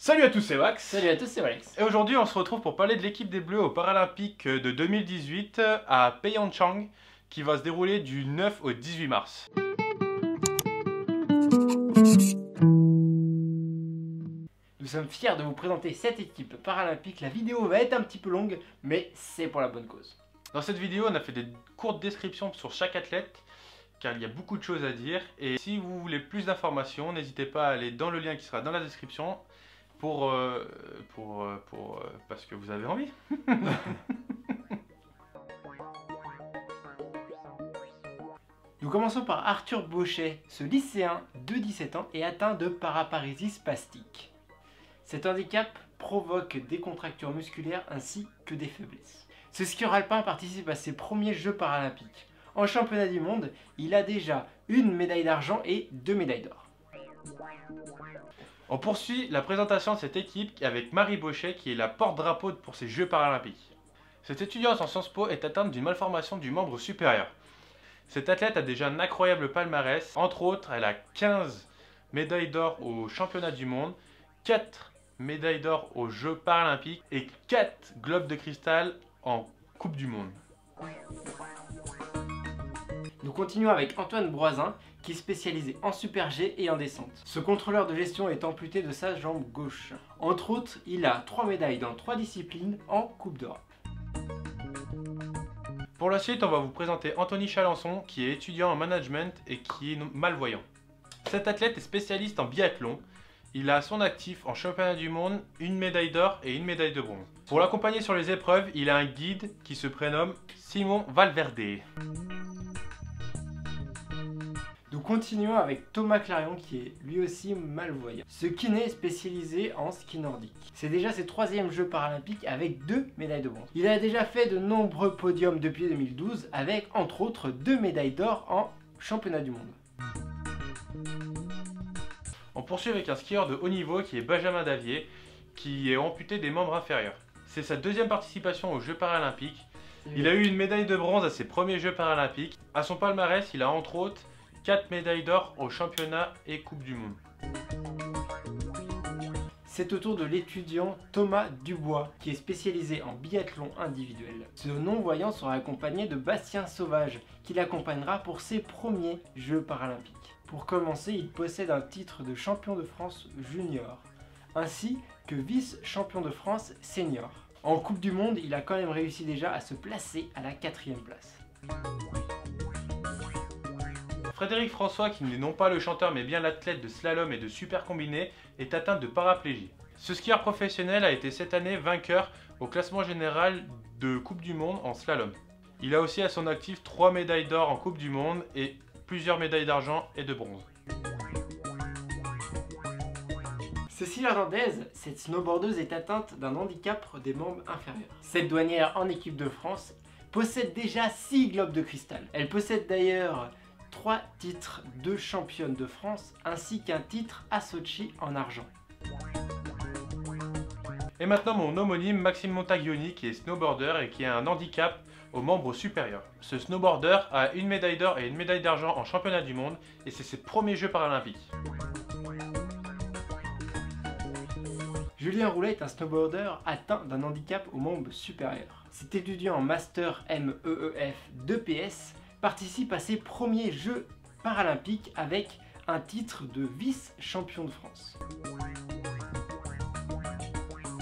Salut à tous, c'est Wax. Salut à tous, c'est Alex. Et aujourd'hui, on se retrouve pour parler de l'équipe des Bleus aux Paralympiques de 2018 à Pyeongchang, qui va se dérouler du 9 au 18 mars. Nous sommes fiers de vous présenter cette équipe paralympique. La vidéo va être un petit peu longue, mais c'est pour la bonne cause. Dans cette vidéo, on a fait des courtes descriptions sur chaque athlète, car il y a beaucoup de choses à dire. Et si vous voulez plus d'informations, n'hésitez pas à aller dans le lien qui sera dans la description parce que vous avez envie. Nous commençons par Arthur Bauchet. Ce lycéen de 17 ans est atteint de paraparésie spastique. Cet handicap provoque des contractures musculaires ainsi que des faiblesses. Ce skieur alpin participe à ses premiers Jeux paralympiques. En championnat du monde, il a déjà une médaille d'argent et 2 médailles d'or. On poursuit la présentation de cette équipe avec Marie Bauchet qui est la porte-drapeau pour ces Jeux paralympiques. Cette étudiante en Sciences Po est atteinte d'une malformation du membre supérieur. Cette athlète a déjà un incroyable palmarès. Entre autres, elle a 15 médailles d'or aux championnats du monde, 4 médailles d'or aux Jeux paralympiques et 4 globes de cristal en Coupe du monde. Nous continuons avec Antoine Broisin, qui est spécialisé en super G et en descente. Ce contrôleur de gestion est amputé de sa jambe gauche. Entre autres, il a 3 médailles dans 3 disciplines en Coupe d'Europe. Pour la suite, on va vous présenter Anthony Chalençon, qui est étudiant en management et qui est malvoyant. Cet athlète est spécialiste en biathlon. Il a à son actif en championnat du monde une médaille d'or et une médaille de bronze. Pour l'accompagner sur les épreuves, il a un guide qui se prénomme Simon Valverde. Nous continuons avec Thomas Clarion qui est lui aussi malvoyant. Ce kiné est spécialisé en ski nordique. C'est déjà ses 3e Jeux paralympiques avec 2 médailles de bronze. Il a déjà fait de nombreux podiums depuis 2012 avec entre autres 2 médailles d'or en championnat du monde. On poursuit avec un skieur de haut niveau qui est Benjamin Davier, qui est amputé des membres inférieurs. C'est sa 2e participation aux Jeux paralympiques. Il a eu une médaille de bronze à ses premiers Jeux paralympiques. À son palmarès, il a entre autres 4 médailles d'or aux championnats et Coupe du monde. C'est au tour de l'étudiant Thomas Dubois qui est spécialisé en biathlon individuel. Ce non-voyant sera accompagné de Bastien Sauvage qui l'accompagnera pour ses premiers Jeux paralympiques. Pour commencer, il possède un titre de champion de France junior ainsi que vice-champion de France senior. En Coupe du monde, il a quand même réussi déjà à se placer à la 4e place. Frédéric François, qui n'est non pas le chanteur mais bien l'athlète de slalom et de super combiné, est atteint de paraplégie. Ce skieur professionnel a été cette année vainqueur au classement général de Coupe du monde en slalom. Il a aussi à son actif 3 médailles d'or en Coupe du monde et plusieurs médailles d'argent et de bronze. Cécile Hernandez, cette snowboardeuse est atteinte d'un handicap des membres inférieurs. Cette douanière en équipe de France possède déjà 6 globes de cristal. Elle possède d'ailleurs 3 titres de championne de France ainsi qu'un titre à Sochi en argent. Et maintenant mon homonyme Maxime Montaglioni qui est snowboarder et qui a un handicap aux membres supérieurs. Ce snowboarder a une médaille d'or et une médaille d'argent en championnat du monde et c'est ses premiers Jeux paralympiques. Julien Roulet est un snowboarder atteint d'un handicap aux membres supérieurs. Cet étudiant en Master MEEF 2PS participe à ses premiers Jeux paralympiques avec un titre de vice-champion de France.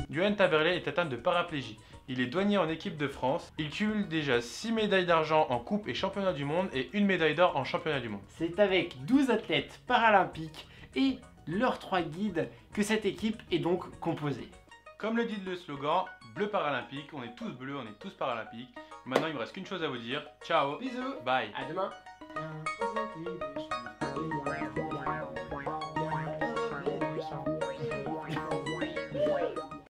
Yoann Taverlet est atteint de paraplégie. Il est douanier en équipe de France. Il cumule déjà 6 médailles d'argent en coupe et championnat du monde et une médaille d'or en championnat du monde. C'est avec 12 athlètes paralympiques et leurs 3 guides que cette équipe est donc composée. Comme le dit le slogan, bleu paralympique, on est tous bleus, on est tous paralympiques. Maintenant il me reste qu'une chose à vous dire, ciao, Bisous, bye. à demain.